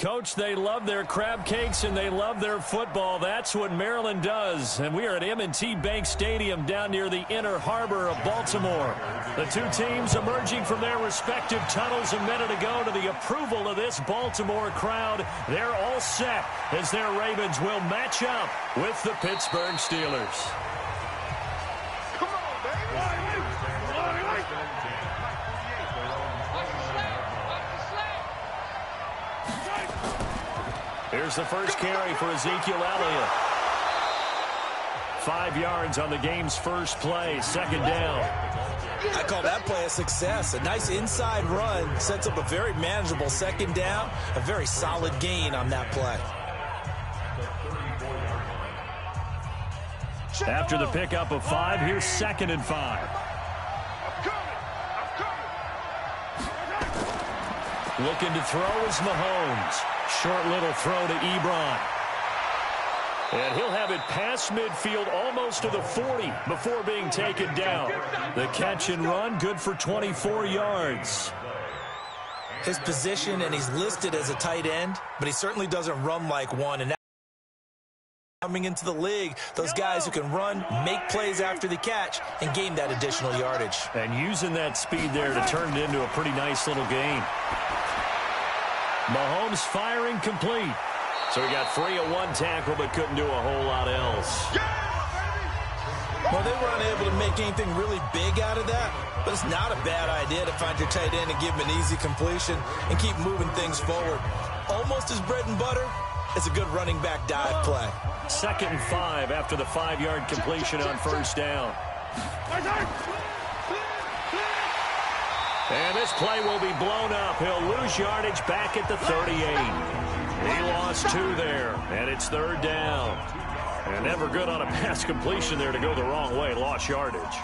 Coach, they love their crab cakes and they love their football. That's what Maryland does. And we are at M&T Bank Stadium down near the Inner Harbor of Baltimore. The two teams emerging from their respective tunnels a minute ago to the approval of this Baltimore crowd. They're all set as their Ravens will match up with the Pittsburgh Steelers. Here's the first carry for Ezekiel Elliott. 5 yards on the game's first play, second down. I call that play a success. A nice inside run sets up a very manageable second down, a very solid gain on that play. After the pickup of 5, here's 2nd and 5. Looking to throw is Mahomes. Short little throw to Ebron. And he'll have it past midfield almost to the 40 before being taken down. The catch and run, good for 24 yards. His position, and he's listed as a tight end, but he certainly doesn't run like one. And coming into the league, those guys who can run, make plays after the catch, and gain that additional yardage. And using that speed there to turn it into a pretty nice little gain. Mahomes firing complete. So he got 3 on 1 tackle, but couldn't do a whole lot else. Well, they were unable to make anything really big out of that, but it's not a bad idea to find your tight end and give him an easy completion and keep moving things forward. Almost as bread and butter as a good running back dive play. 2nd and 5 after the 5-yard completion on first down. And this play will be blown up. He'll lose yardage back at the 38. He lost 2 there, and it's 3rd down. And never good on a pass completion there to go the wrong way. Lost yardage.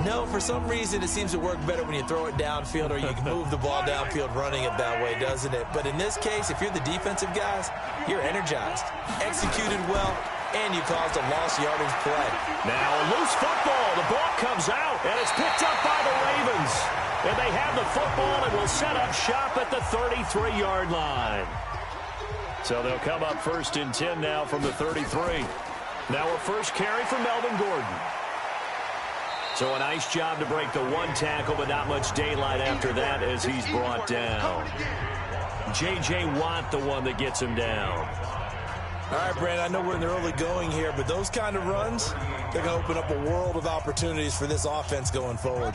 No, for some reason it seems to work better when you throw it downfield or you can move the ball downfield running it that way, doesn't it? But in this case, if you're the defensive guys, you're energized, executed well, and you caused a lost yardage play. Now a loose football. The ball comes out, and it's picked up by the Ravens. And they have the football and will set up shop at the 33-yard line. So they'll come up 1st and 10 now from the 33. Now a first carry for Melvin Gordon. So a nice job to break the 1 tackle, but not much daylight after that as he's brought down. J.J. Watt, the one that gets him down. All right, Brandon, I know we're in the early going here, but those kind of runs, they're going to open up a world of opportunities for this offense going forward.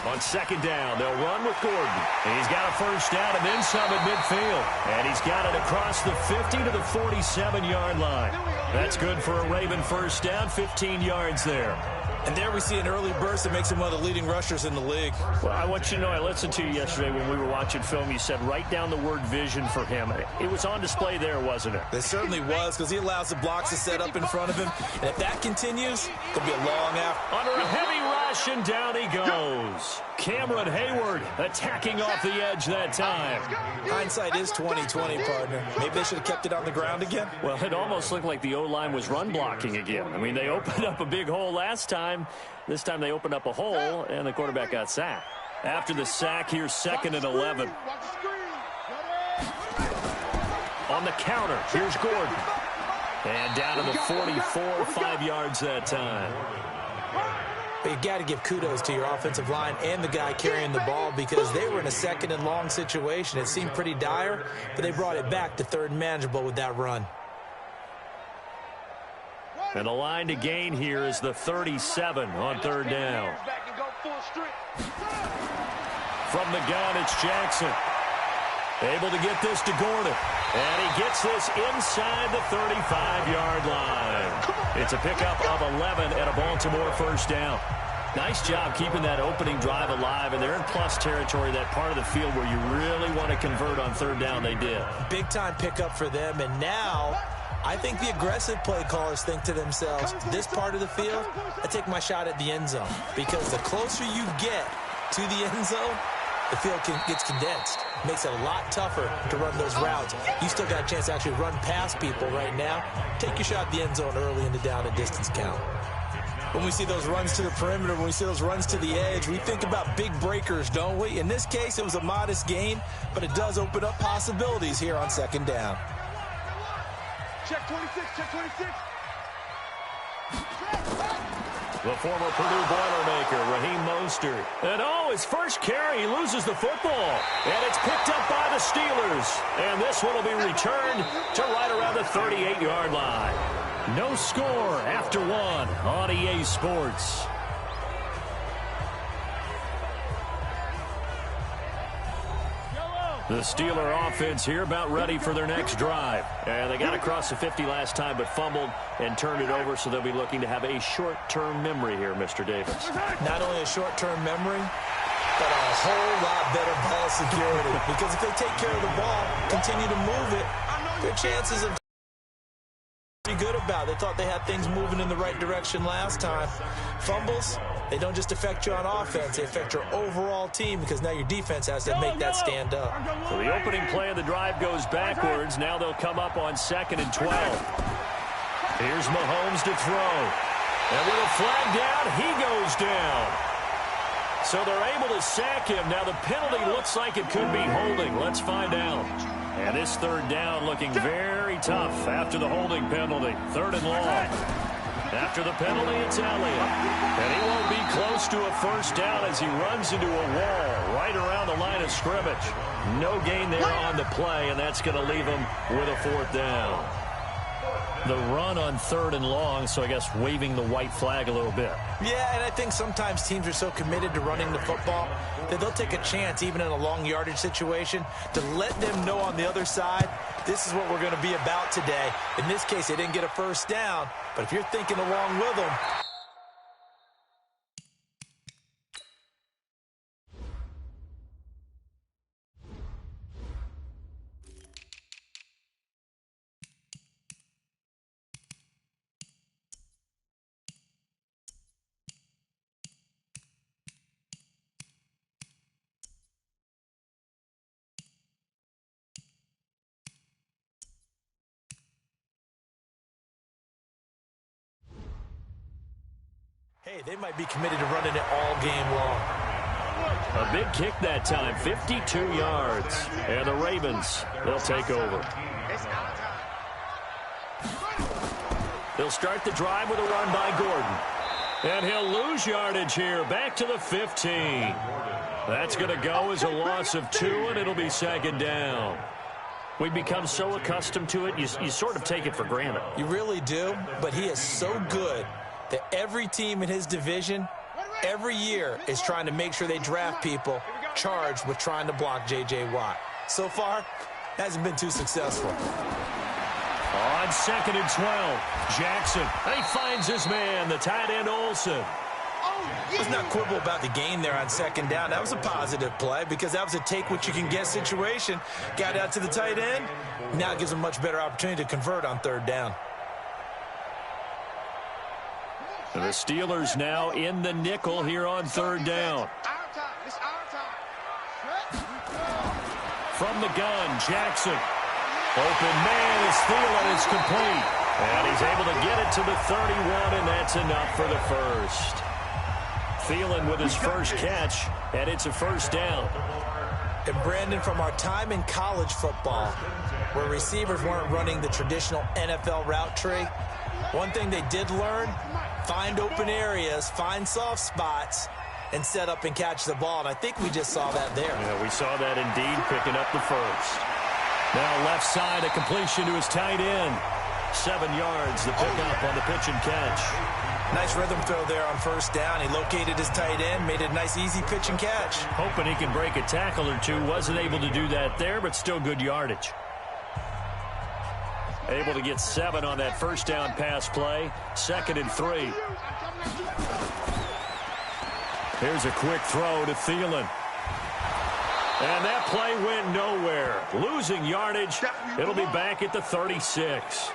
On 2nd down, they'll run with Gordon. And he's got a first down and then some at midfield. And he's got it across the 50 to the 47-yard line. That's good for a Raven first down, 15 yards there. And there we see an early burst that makes him one of the leading rushers in the league. Well, I want you to know, I listened to you yesterday when we were watching film. You said write down the word vision for him. It was on display there, wasn't it? It certainly was, because he allows the blocks to set up in front of him. And if that continues, it'll be a long after. Under a heavy rush, and down he goes. Cameron Hayward attacking off the edge that time. Hindsight is 20/20, partner. Maybe they should have kept it on the ground again. Well, it almost looked like the O-line was run blocking again. I mean, they opened up a big hole last time. This time they opened up a hole, and the quarterback got sacked. After the sack, here's 2nd and 11. On the counter, here's Gordon. And down to the 44, 5 yards that time. But you got to give kudos to your offensive line and the guy carrying the ball, because they were in a 2nd and long situation. It seemed pretty dire, but they brought it back to 3rd and manageable with that run. And the line to gain here is the 37 on 3rd down. From the gun, it's Jackson. Able to get this to Gordon. And he gets this inside the 35-yard line. It's a pickup of 11 and a Baltimore first down. Nice job keeping that opening drive alive, and they're in plus territory, that part of the field where you really want to convert on 3rd down. They did. Big-time pickup for them, and now I think the aggressive play callers think to themselves, this part of the field, I take my shot at the end zone, because the closer you get to the end zone, the field gets condensed. Makes it a lot tougher to run those routes. You still got a chance to actually run past people right now. Take your shot at the end zone early in the down and distance count. When we see those runs to the perimeter, when we see those runs to the edge, we think about big breakers, don't we? In this case, it was a modest gain, but it does open up possibilities here on second down. Check 26, check 26. The former Purdue Boilermaker, Raheem Mostert. And his first carry, he loses the football. And it's picked up by the Steelers. And this one will be returned to right around the 38-yard line. No score after one on EA Sports. The Steeler offense here about ready for their next drive. And they got across the 50 last time but fumbled and turned it over, so they'll be looking to have a short-term memory here, Mr. Davis. Not only a short-term memory, but a whole lot better ball security. Because if they take care of the ball, continue to move it, their chances of pretty good about it. They thought they had things moving in the right direction last time. Fumbles, they don't just affect you on offense, they affect your overall team because now your defense has to make that stand up. So the opening play of the drive goes backwards. Now they'll come up on 2nd and 12. Here's Mahomes to throw. And with a flag down, he goes down. So they're able to sack him. Now the penalty looks like it could be holding. Let's find out. And this third down looking very tough after the holding penalty. 3rd and long. After the penalty, it's Elliott. And he won't be close to a first down as he runs into a wall right around the line of scrimmage. No gain there on the play, and that's going to leave him with a 4th down. The run on 3rd and long, so I guess waving the white flag a little bit. Yeah, and I think sometimes teams are so committed to running the football that they'll take a chance, even in a long yardage situation, to let them know on the other side, this is what we're going to be about today. In this case, they didn't get a first down, but if you're thinking along with them, hey, they might be committed to running it all game long. A big kick that time, 52 yards. And the Ravens, they'll take over. They'll start the drive with a run by Gordon. And he'll lose yardage here, back to the 15. That's going to go as a loss of 2, and it'll be 2nd down. We've become so accustomed to it, you sort of take it for granted. You really do, but he is so good that every team in his division, every year, is trying to make sure they draft people charged with trying to block J.J. Watt. So far, hasn't been too successful. On 2nd and 12, Jackson, he finds his man, the tight end Olsen. Let's not quibble about the gain there on 2nd down. That was a positive play because that was a take-what-you-can-get situation. Got out to the tight end. Now it gives him a much better opportunity to convert on 3rd down. The Steelers now in the nickel here on 3rd down. From the gun, Jackson. Open man as Thielen is complete. And he's able to get it to the 31, and that's enough for the first. Thielen with his first catch, and it's a 1st down. And Brandon, from our time in college football, where receivers weren't running the traditional NFL route tree, one thing they did learn, find open areas, find soft spots, and set up and catch the ball. And I think we just saw that there. Yeah, we saw that indeed, picking up the first. Now left side, a completion to his tight end. 7 yards, the pickup on the pitch and catch. Nice rhythm throw there on 1st down. He located his tight end, made it a nice, easy pitch and catch. Hoping he can break a tackle or two. Wasn't able to do that there, but still good yardage. Able to get 7 on that 1st down pass play. 2nd and 3. Here's a quick throw to Thielen. And that play went nowhere. Losing yardage. It'll be back at the 36.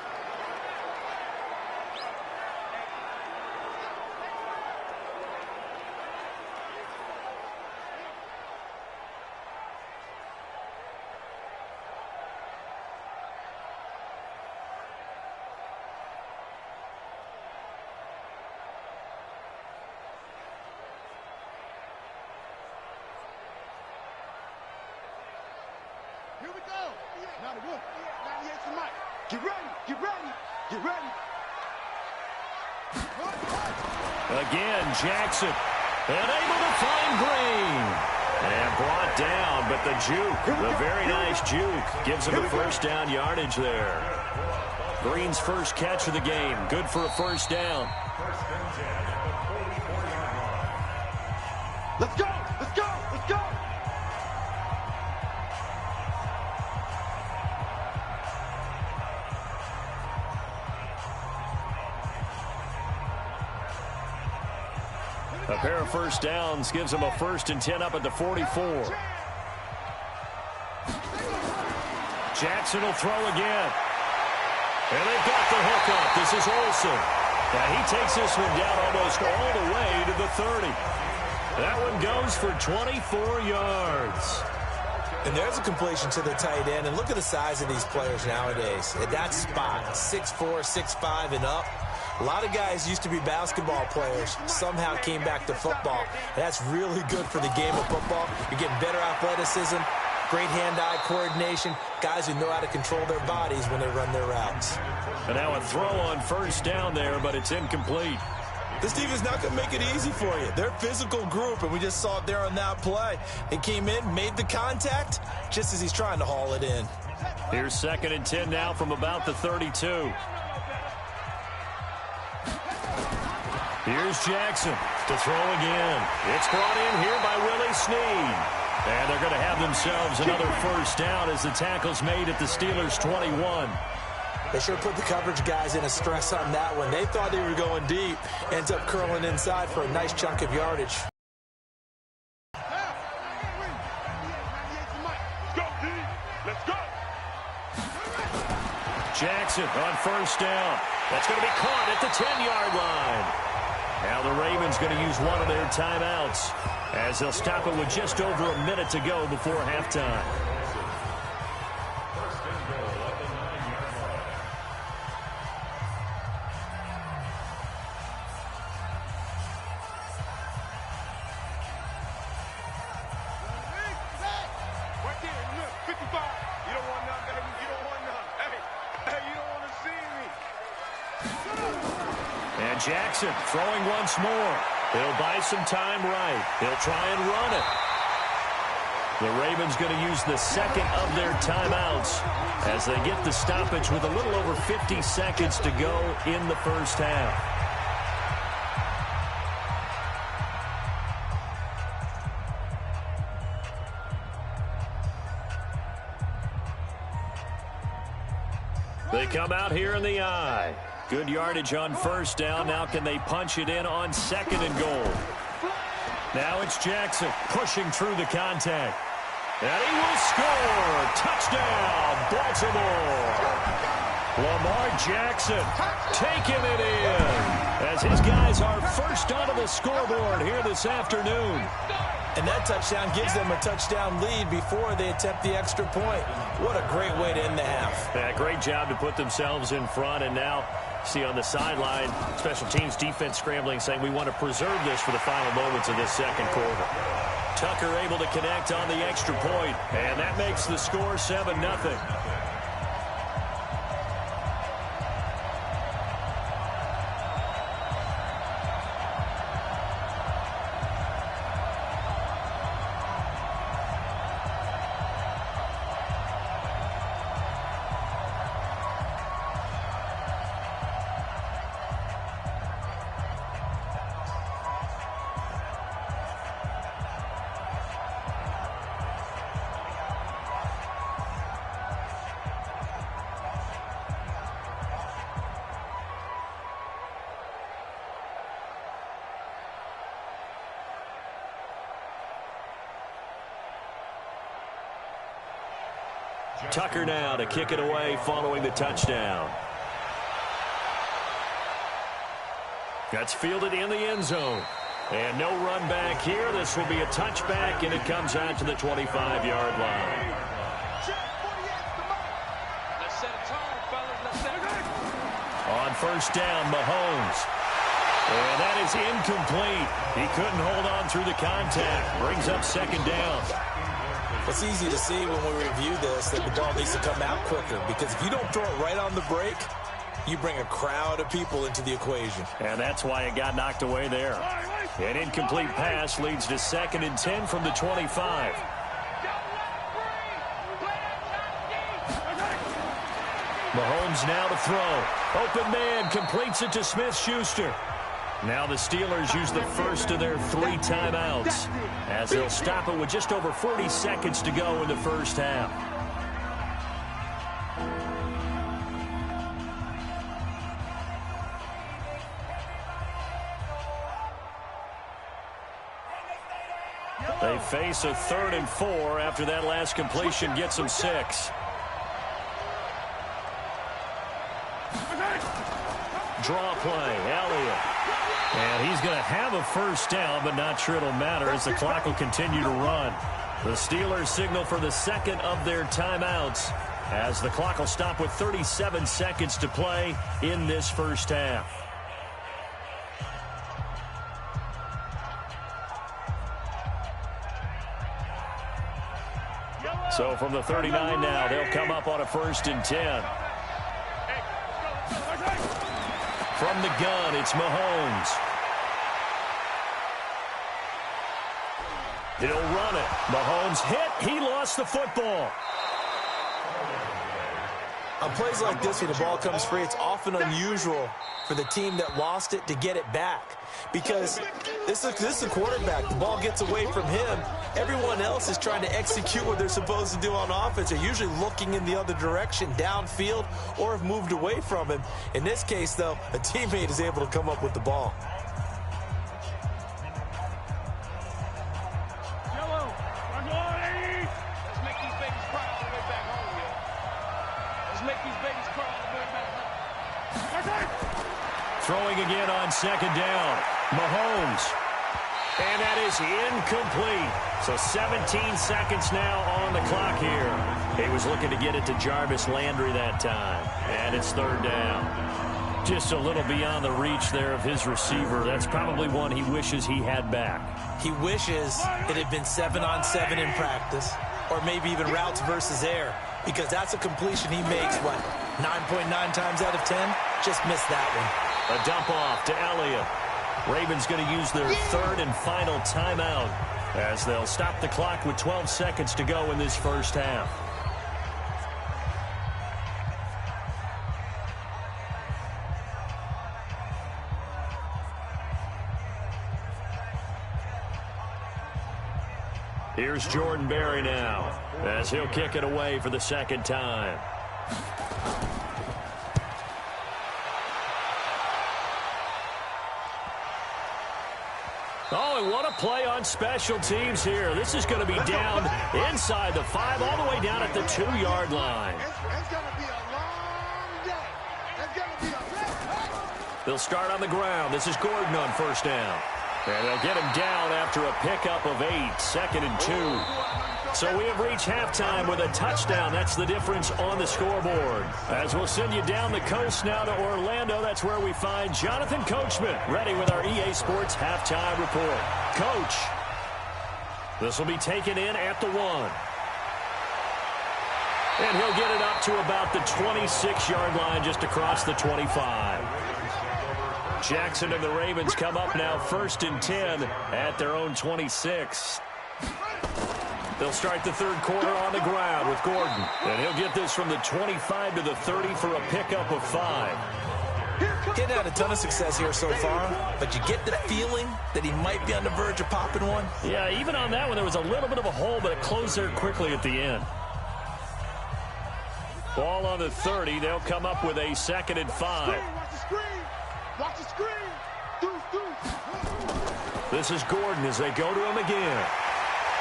Get ready, get ready, get ready. Again, Jackson. And able to find Green. And brought down, but the juke, the very nice juke, gives him a first down yardage there. Green's first catch of the game. Good for a first down. Let's go, let's go, let's go. A pair of first downs gives him a 1st and 10 up at the 44. Jackson will throw again. And they've got the hook up. This is Olsen. And he takes this one down almost all the way to the 30. That one goes for 24 yards. And there's a completion to the tight end. And look at the size of these players nowadays. At that spot, 6'4", 6'5", and up. A lot of guys used to be basketball players, somehow came back to football. And that's really good for the game of football. You're getting better athleticism, great hand-eye coordination, guys who know how to control their bodies when they run their routes. And now a throw on first down there, but it's incomplete. This team is not going to make it easy for you. They're a physical group, and we just saw it there on that play. They came in, made the contact, just as he's trying to haul it in. Here's 2nd and 10 now from about the 32. Here's Jackson to throw again. It's brought in here by Willie Snead. And they're going to have themselves another first down as the tackle's made at the Steelers' 21. They sure put the coverage guys in a stress on that one. They thought they were going deep. Ends up curling inside for a nice chunk of yardage. Let's go. Jackson on first down. That's going to be caught at the 10-yard line. Now the Ravens going to use one of their timeouts as they'll stop it with just over a minute to go before halftime. Right there, look, 55. You don't want none, baby. You don't want none. Hey, you don't want to see me. And Jackson throwing once more. He'll buy some time right. He'll try and run it. The Ravens going to use the second of their timeouts as they get the stoppage with a little over 50 seconds to go in the first half. They come out here in the eye. Good yardage on first down. Now can they punch it in on 2nd and goal? Now it's Jackson pushing through the contact. And he will score. Touchdown, Baltimore. Lamar Jackson taking it in as his guys are first onto the scoreboard here this afternoon. And that touchdown gives them a touchdown lead before they attempt the extra point. What a great way to end the half. Yeah, great job to put themselves in front. And now, see on the sideline, special teams defense scrambling, saying we want to preserve this for the final moments of this second quarter. Tucker able to connect on the extra point, and that makes the score 7-0. Tucker now to kick it away following the touchdown. That's fielded in the end zone. And no run back here. This will be a touchback, and it comes out to the 25-yard line. Let's set a tone, fellas. Let's set a On first down, Mahomes. And that is incomplete. He couldn't hold on through the contact. Brings up 2nd down. It's easy to see when we review this that the ball needs to come out quicker, because if you don't throw it right on the break, you bring a crowd of people into the equation. And that's why it got knocked away there. An incomplete pass leads to 2nd and 10 from the 25. Mahomes now to throw. Open man, completes it to Smith-Schuster. Now the Steelers use the first of their 3 timeouts, as they'll stop it with just over 40 seconds to go in the first half. They face a 3rd and 4 after that last completion gets them 6. Draw play, Elliott. And he's going to have a first down, but not sure it'll matter as the clock will continue to run. The Steelers signal for the second of their timeouts as the clock will stop with 37 seconds to play in this first half. So from the 39 now, they'll come up on a 1st and 10. From the gun, it's Mahomes. He'll run it. Mahomes hit. He lost the football. On plays like this, when the ball comes free, it's often unusual for the team that lost it to get it back. Because this is the quarterback. The ball gets away from him. Everyone else is trying to execute what they're supposed to do on offense. They're usually looking in the other direction, downfield, or have moved away from him. In this case, though, a teammate is able to come up with the ball. Throwing again on 2nd down. Mahomes. And that is incomplete. So 17 seconds now on the clock here. He was looking to get it to Jarvis Landry that time. And it's 3rd down. Just a little beyond the reach there of his receiver. That's probably one he wishes he had back. He wishes it had been 7-on-7 in practice, or maybe even routes versus air, because that's a completion he makes, 9.9 times out of 10? Just missed that one. A dump off to Elliott. Ravens going to use their 3rd and final timeout as they'll stop the clock with 12 seconds to go in this first half. Here's Jordan Berry now as he'll kick it away for the 2nd time. Oh, and what a play on special teams here. This is going to be down inside the 5, all the way down at the 2-yard line. It's going to be a long day. It's going to be a They'll start on the ground. This is Gordon on 1st down. And they'll get him down after a pickup of 8, 2nd and 2. So we have reached halftime with a touchdown. That's the difference on the scoreboard. As we'll send you down the coast now to Orlando, that's where we find Jonathan Coachman ready with our EA Sports halftime report. Coach, this will be taken in at the 1. And he'll get it up to about the 26-yard line just across the 25. Jackson and the Ravens come up now 1st and 10 at their own 26. They'll start the 3rd quarter on the ground with Gordon. And he'll get this from the 25 to the 30 for a pickup of 5. Getting had a ton of success here so far, but you get the feeling that he might be on the verge of popping one. Yeah, even on that one, there was a little bit of a hole, but it closed there quickly at the end. Ball on the 30. They'll come up with a 2nd and 5. Watch the screen. Watch the screen. This is Gordon as they go to him again.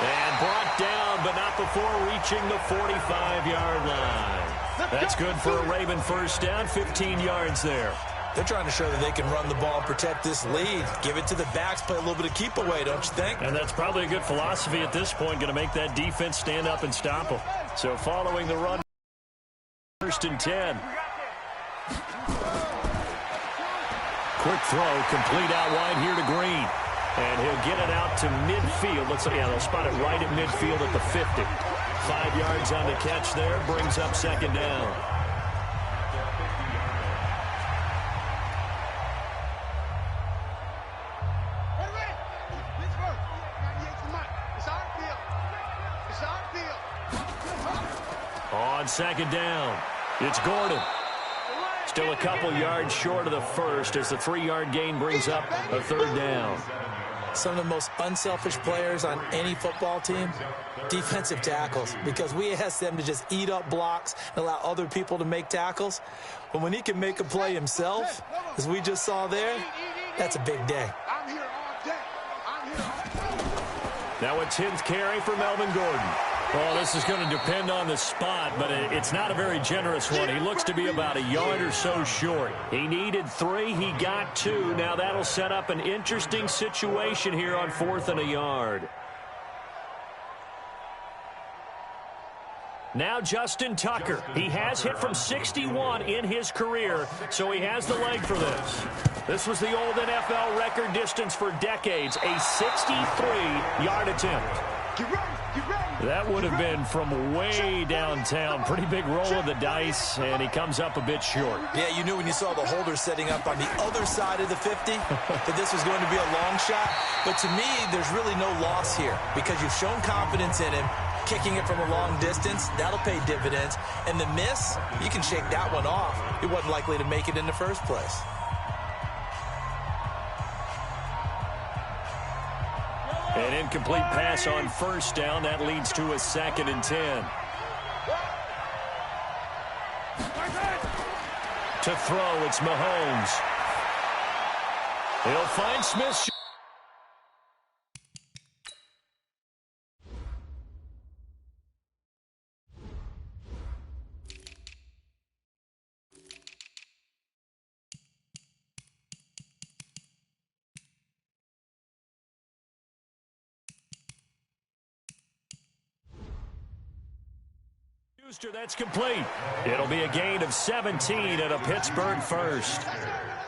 And brought down, but not before reaching the 45-yard line. That's good for a Raven first down, 15 yards there. They're trying to show that they can run the ball and protect this lead. Give it to the backs, play a little bit of keep away, don't you think? And that's probably a good philosophy at this point, going to make that defense stand up and stop them. So following the run, 1st and 10. Quick throw, complete out wide here to Green. And he'll get it out to midfield. Let's see, yeah, they'll spot it right at midfield at the 50. 5 yards on the catch there. Brings up second down. On second down, it's Gordon. Still a couple yards short of the first as the 3-yard gain brings up a third down. Some of the most unselfish players on any football team, defensive tackles, because we ask them to just eat up blocks and allow other people to make tackles. But when he can make a play himself, as we just saw there, that's a big day. Now a 10th carry for Melvin Gordon. Well, this is going to depend on the spot, but it's not a very generous one. He looks to be about a yard or so short. He needed 3. He got 2. Now that'll set up an interesting situation here on 4th and a yard. Now Justin Tucker. He has hit from 61 in his career, so he has the leg for this. This was the old NFL record distance for decades, a 63-yard attempt. That would have been from way downtown. Pretty big roll of the dice, and he comes up a bit short. Yeah, you knew when you saw the holder setting up on the other side of the 50 that this was going to be a long shot. But to me, there's really no loss here because you've shown confidence in him. Kicking it from a long distance, that'll pay dividends. And the miss, you can shake that one off. He wasn't likely to make it in the first place. An incomplete pass on first down. That leads to a 2nd and 10. To throw, it's Mahomes. He'll find Smith. That's complete. It'll be a gain of 17 and a Pittsburgh first.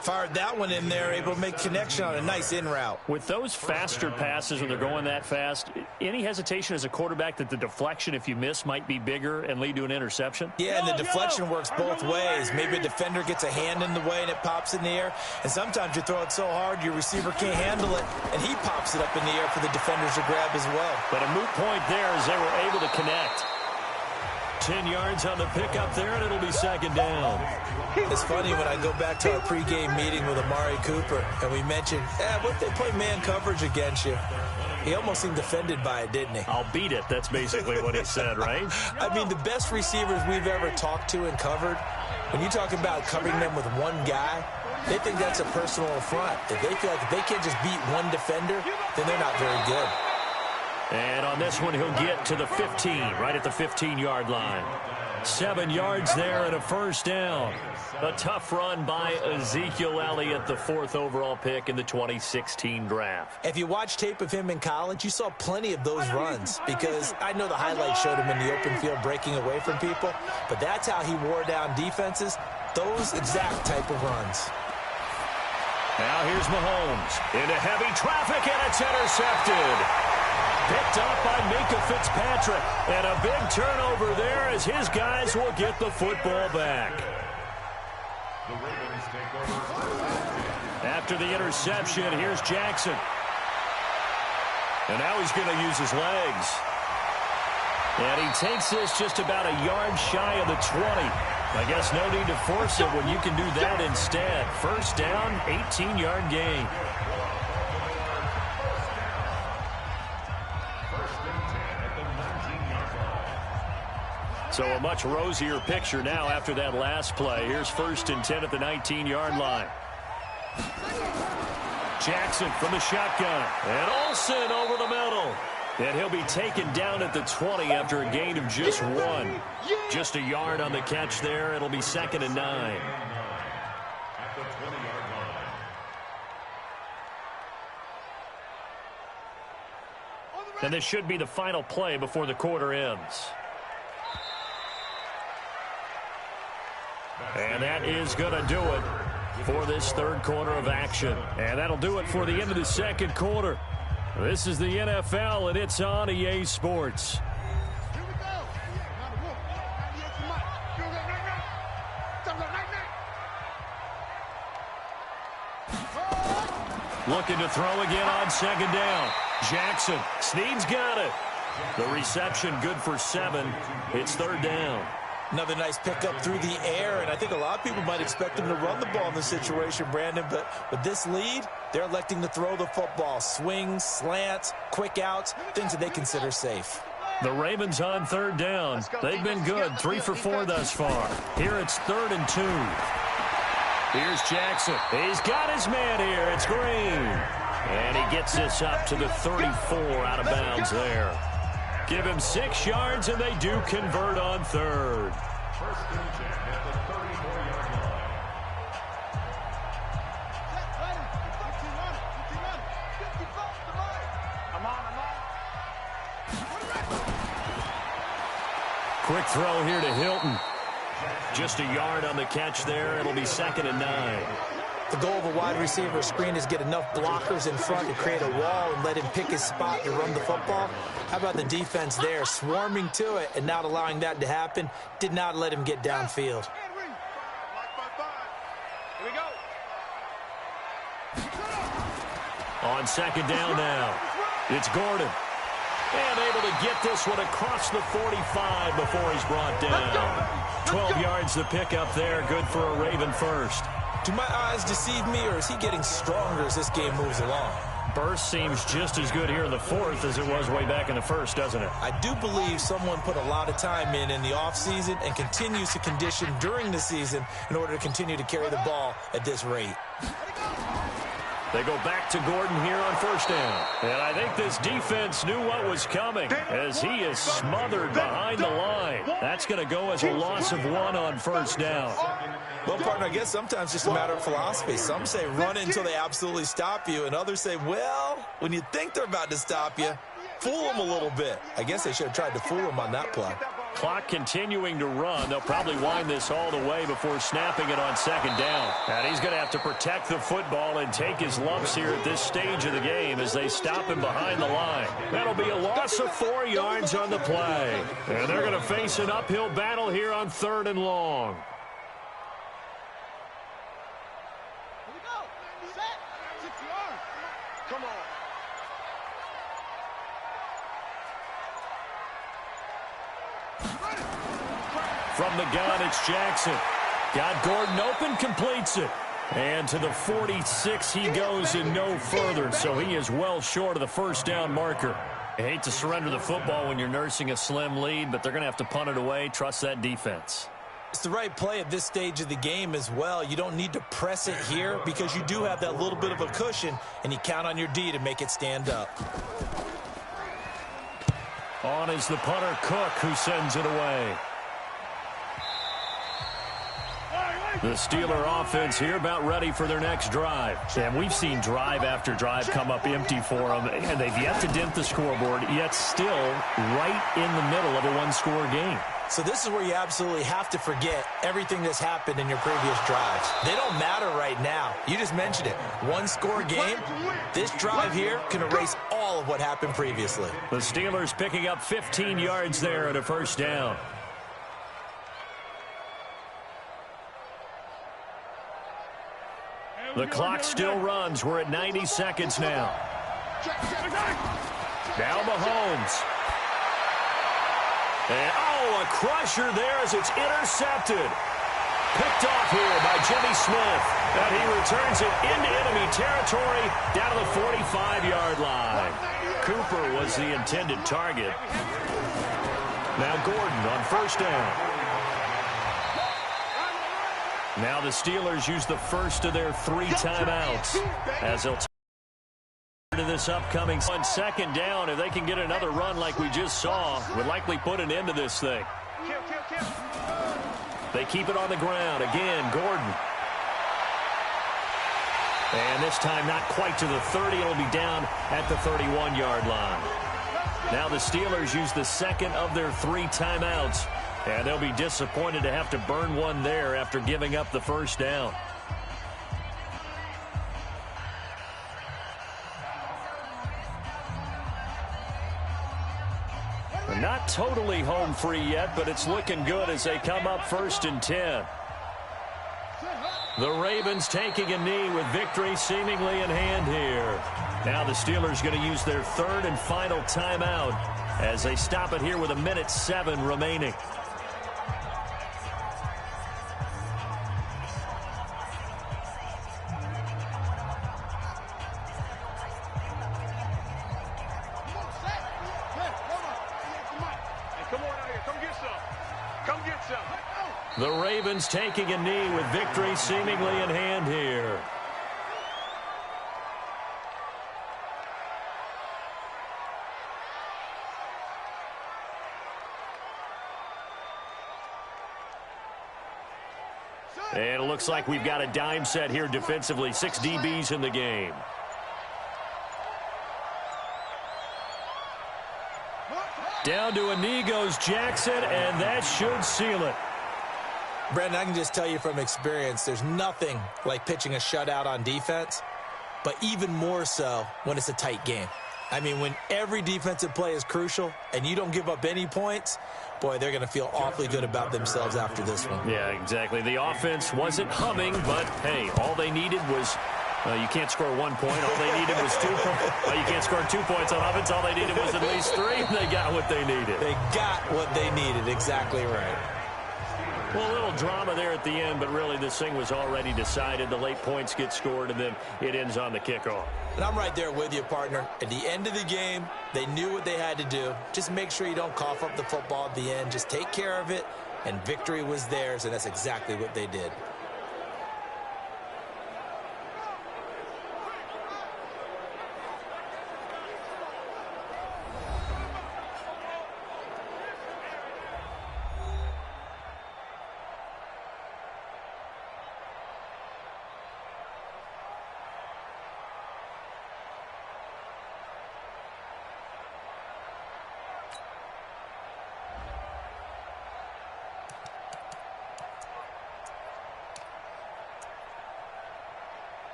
Fired that one in there, able to make connection on a nice in route. With those faster passes when they're going that fast, any hesitation as a quarterback that the deflection, if you miss, might be bigger and lead to an interception? Yeah, and the deflection works both ways. Maybe a defender gets a hand in the way and it pops in the air. And sometimes you throw it so hard your receiver can't handle it, and he pops it up in the air for the defenders to grab as well. But a moot point there as they were able to connect. 10 yards on the pickup there, and it'll be second down. It's funny when I go back to our pregame meeting with Amari Cooper, and we mentioned, what if they play man coverage against you? He almost seemed offended by it, didn't he? I'll beat it. That's basically what he said, right? I mean, the best receivers we've ever talked to and covered, when you talk about covering them with one guy, they think that's a personal affront. If they feel like if they can't just beat one defender, then they're not very good. And on this one, he'll get to the 15, right at the 15-yard line. 7 yards there and a first down. A tough run by Ezekiel Elliott, the 4th overall pick in the 2016 draft. If you watch tape of him in college, you saw plenty of those runs because I know the highlights showed him in the open field breaking away from people, but that's how he wore down defenses, those exact type of runs. Now here's Mahomes into heavy traffic, and it's intercepted. Picked up by Minkah Fitzpatrick. And a big turnover there as his guys will get the football back. After the interception, here's Jackson. And now he's going to use his legs. And he takes this just about a yard shy of the 20. I guess no need to force it when you can do that instead. First down, 18-yard gain. So a much rosier picture now after that last play. Here's 1st and 10 at the 19-yard line. Jackson from the shotgun. And Olsen over the middle. And he'll be taken down at the 20 after a gain of just 1. Just a yard on the catch there. It'll be 2nd and 9. And this should be the final play before the quarter ends. And that is going to do it for this third quarter of action. And that'll do it for the end of the second quarter. This is the NFL, and it's on EA Sports. Looking to throw again on second down. Jackson. Snead's got it. The reception good for 7. It's third down. Another nice pickup through the air, and I think a lot of people might expect him to run the ball in this situation, Brandon, but with this lead, they're electing to throw the football. Swings, slants, quick outs, things that they consider safe. The Ravens on third down. They've been good, 3 for 4 thus far. Here it's 3rd and 2. Here's Jackson. He's got his man here. It's Green. And he gets this up to the 34 out of bounds there. Give him 6 yards, and they do convert on third. First and 10 at the 34-yard line. Quick throw here to Hilton. Just a yard on the catch there. It'll be 2nd and 9. The goal of a wide receiver screen is get enough blockers in front to create a wall and let him pick his spot to run the football. How about the defense there, swarming to it and not allowing that to happen? Did not let him get downfield. On second down now, it's Gordon. And able to get this one across the 45 before he's brought down. 12 yards to pick up there, good for a Raven first. Do my eyes deceive me, or is he getting stronger as this game moves along? Burst seems just as good here in the 4th as it was way back in the 1st, doesn't it? I do believe someone put a lot of time in the offseason and continues to condition during the season in order to continue to carry the ball at this rate. They go back to Gordon here on first down. And I think this defense knew what was coming as he is smothered behind the line. That's going to go as a loss of 1 on first down. Well, partner, I guess sometimes it's just a matter of philosophy. Some say run until they absolutely stop you, and others say, well, when you think they're about to stop you, fool them a little bit. I guess they should have tried to fool them on that play. Clock continuing to run. They'll probably wind this all the way before snapping it on second down. And he's going to have to protect the football and take his lumps here at this stage of the game as they stop him behind the line. That'll be a loss of 4 yards on the play. And they're going to face an uphill battle here on 3rd and long. Come on. From the gun, it's Jackson. Got Gordon open, completes it. And to the 46 he goes and no further, so he is well short of the first down marker. I hate to surrender the football when you're nursing a slim lead, but they're going to have to punt it away. Trust that defense. It's the right play at this stage of the game as well. You don't need to press it here because you do have that little bit of a cushion, and you count on your D to make it stand up. On is the punter, Cook, who sends it away. The Steeler offense here about ready for their next drive. And we've seen drive after drive come up empty for them, and they've yet to dent the scoreboard, yet still right in the middle of a one-score game. So this is where you absolutely have to forget everything that's happened in your previous drives. They don't matter right now. You just mentioned it. One-score game. This drive here can erase all of what happened previously. The Steelers picking up 15 yards there at a first down. The clock still runs. We're at 90 seconds now. Now Mahomes. And, a crusher there as it's intercepted. Picked off here by Jimmy Smith. And he returns it into enemy territory down to the 45-yard line. Cooper was the intended target. Now Gordon on first down. Now the Steelers use the first of their 3 timeouts as they'll to this upcoming on second down. If they can get another run like we just saw, would likely put an end to this thing. They keep it on the ground. Again, Gordon. And this time not quite to the 30. It'll be down at the 31-yard line. Now the Steelers use the second of their 3 timeouts. And they'll be disappointed to have to burn one there after giving up the first down. Not totally home free yet, but it's looking good as they come up 1st and 10. The Ravens taking a knee with victory seemingly in hand here. Now the Steelers going to use their third and final timeout as they stop it here with 1:07 remaining. The Ravens taking a knee with victory seemingly in hand here. And it looks like we've got a dime set here defensively. 6 DBs in the game. Down to a knee goes Jackson, and that should seal it. Brandon, I can just tell you from experience, there's nothing like pitching a shutout on defense, but even more so when it's a tight game. I mean, when every defensive play is crucial and you don't give up any points, boy, they're going to feel awfully good about themselves after this one. Yeah, exactly. The offense wasn't humming, but, hey, all they needed was you can't score 1 point. All they needed was 2 points. You can't score 2 points on offense. All they needed was at least 3, and they got what they needed. They got what they needed. Exactly right. Well, a little drama there at the end, but really this thing was already decided. The late points get scored, and then it ends on the kickoff. And I'm right there with you, partner. At the end of the game, they knew what they had to do. Just make sure you don't cough up the football at the end. Just take care of it, and victory was theirs, and that's exactly what they did.